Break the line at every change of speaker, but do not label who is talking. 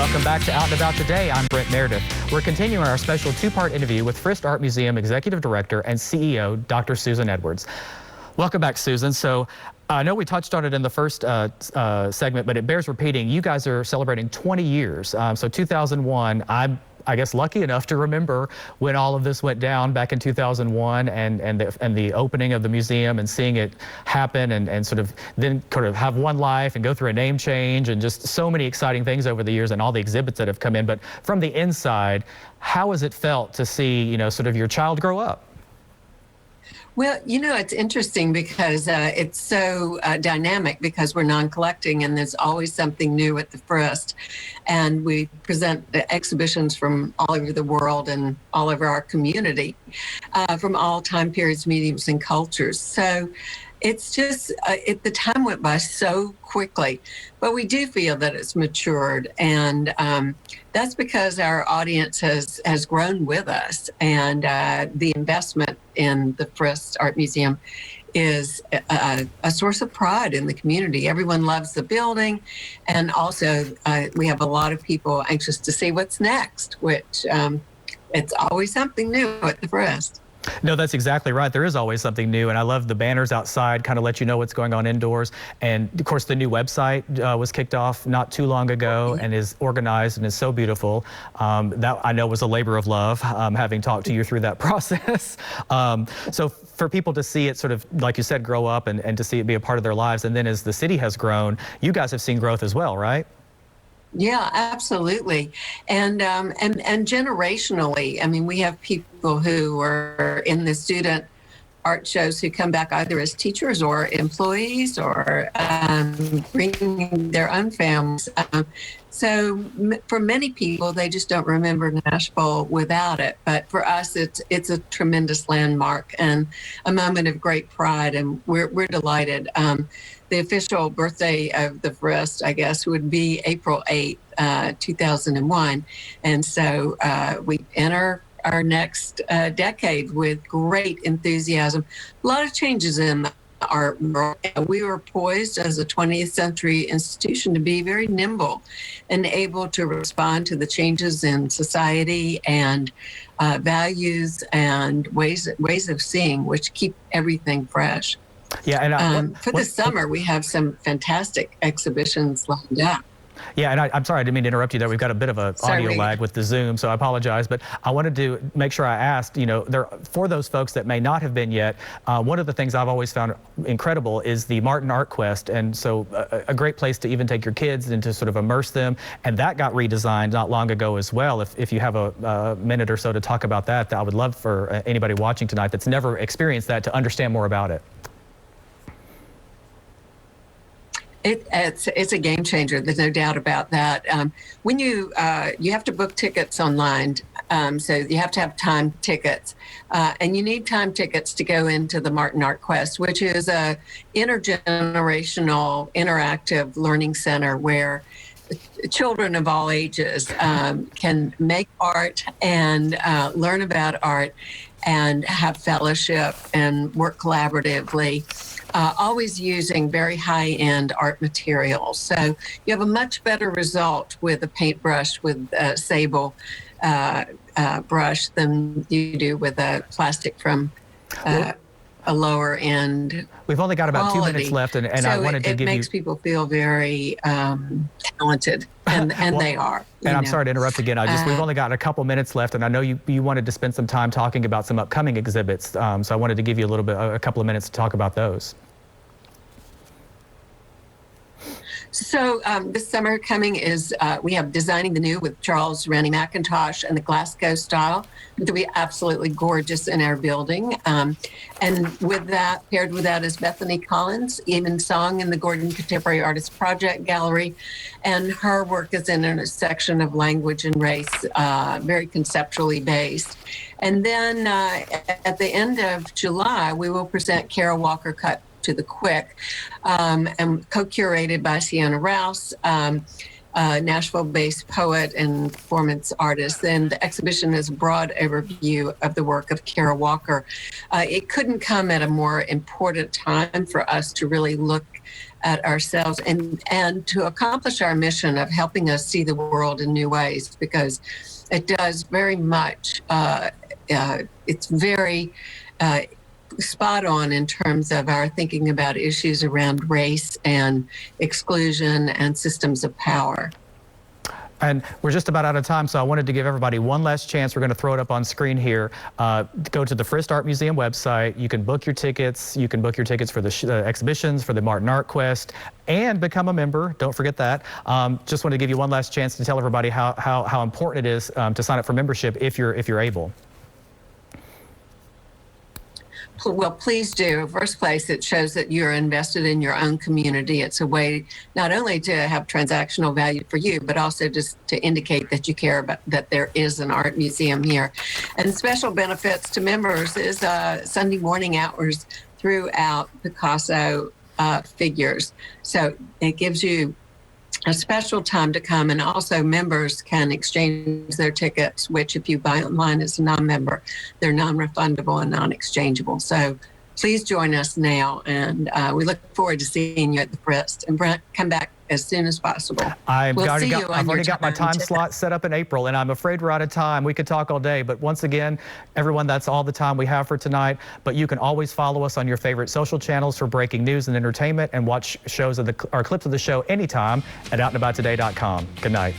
Welcome back to Out and About Today. I'm Brent Meredith. We're continuing our special two-part interview with Frist Art Museum Executive Director and CEO, Dr. Susan Edwards. Welcome back, Susan. So I know we touched on it in the first segment, but it bears repeating. You guys are celebrating 20 years. So 2001, I guess lucky enough to remember when all of this went down back in 2001 and the opening of the museum and seeing it happen and sort of then have one life and go through a name change and just so many exciting things over the years and all the exhibits that have come in. But from the inside, how has it felt to see, you know, sort of your child grow up?
Well, you know, it's interesting because it's so dynamic because we're non-collecting and there's always something new at the Frist. And we present exhibitions from all over the world and all over our community from all time periods, mediums, and cultures. So it's just, the time went by so quickly, but we do feel that it's matured. And that's because our audience has grown with us. And the investment in the Frist Art Museum is a source of pride in the community. Everyone loves the building. And also we have a lot of people anxious to see what's next, which it's always something new at the Frist.
No, that's exactly right. There is always something new, and I love the banners outside, kind of let you know what's going on indoors. And of course, the new website was kicked off not too long ago and is organized and is so beautiful. That I know was a labor of love, having talked to you through that process. So for people to see it sort of, like you said, grow up and to see it be a part of their lives, and then as the city has grown, you guys have seen growth as well, right?
Yeah, absolutely. And generationally, I mean, we have people who are in the student art shows who come back either as teachers or employees or bringing their own families. So for many people, they just don't remember Nashville without it. But for us, it's a tremendous landmark and a moment of great pride, and we're delighted. The official birthday of the Frist, I guess, would be April 8th, 2001. And so we enter our next decade with great enthusiasm. A lot of changes in the art world. We were poised as a 20th century institution to be very nimble and able to respond to the changes in society and values and ways of seeing, which keep everything fresh.
Yeah, and
for this summer, we have some fantastic exhibitions lined up.
Yeah, and I'm sorry, I didn't mean to interrupt you there. We've got a bit of an audio lag with the Zoom, so I apologize. But I wanted to make sure I asked, you know, for those folks that may not have been yet, one of the things I've always found incredible is the Martin Art Quest. And so a great place to even take your kids and to sort of immerse them. And that got redesigned not long ago as well. If you have a minute or so to talk about that, I would love for anybody watching tonight that's never experienced that to understand more about it.
It's a game changer. There's no doubt about that. When you have to book tickets online, so you have to have time tickets, and you need time tickets to go into the Martin Art Quest, which is a intergenerational interactive learning center where children of all ages can make art and learn about art and have fellowship and work collaboratively. Always using very high-end art materials. So you have a much better result with a paintbrush, with a sable brush than you do with a plastic from a lower end.
We've only got about quality. 2 minutes left, and
so
I wanted to give you...
it makes people feel very talented, and well, they are.
And I'm sorry to interrupt again. We've only got a couple minutes left, and I know you wanted to spend some time talking about some upcoming exhibits, so I wanted to give you a couple of minutes to talk about those.
So this summer coming is, we have Designing the New with Charles Rennie McIntosh and the Glasgow style. It'll be absolutely gorgeous in our building. And with that, paired with that is Bethany Collins, Even Song in the Gordon Contemporary Artist Project Gallery. And her work is in a section of language and race, very conceptually based. And then at the end of July, we will present Carol Walker Cut to the Quick, and co-curated by Sienna Rouse, Nashville-based poet and performance artist. And the exhibition is a broad overview of the work of Carol Walker. It couldn't come at a more important time for us to really look at ourselves and to accomplish our mission of helping us see the world in new ways, because it does very much, it's very spot on in terms of our thinking about issues around race and exclusion and systems of power.
And we're just about out of time, so I wanted to give everybody one last chance. We're going to throw it up on screen here. Go to the Frist Art Museum website. You can book your tickets. You can book your tickets for the exhibitions, for the Martin Art Quest, and become a member. Don't forget that. Just want to give you one last chance to tell everybody how important it is to sign up for membership if you're able.
Well, please do. First place, it shows that you're invested in your own community. It's a way not only to have transactional value for you, but also just to indicate that you care about that there is an art museum here. And special benefits to members is Sunday morning hours throughout Picasso figures. So it gives you a special time to come, and also members can exchange their tickets, which if you buy online as a non-member, they're non-refundable and non-exchangeable. So please join us now, and we look forward to seeing you at the Frist. And Brent, come back as soon as possible.
I've already got my time slot set up in April, and I'm afraid we're out of time. We could talk all day, but once again, everyone, that's all the time we have for tonight. But you can always follow us on your favorite social channels for breaking news and entertainment, and watch shows or clips of the show anytime at outandabouttoday.com. Good night.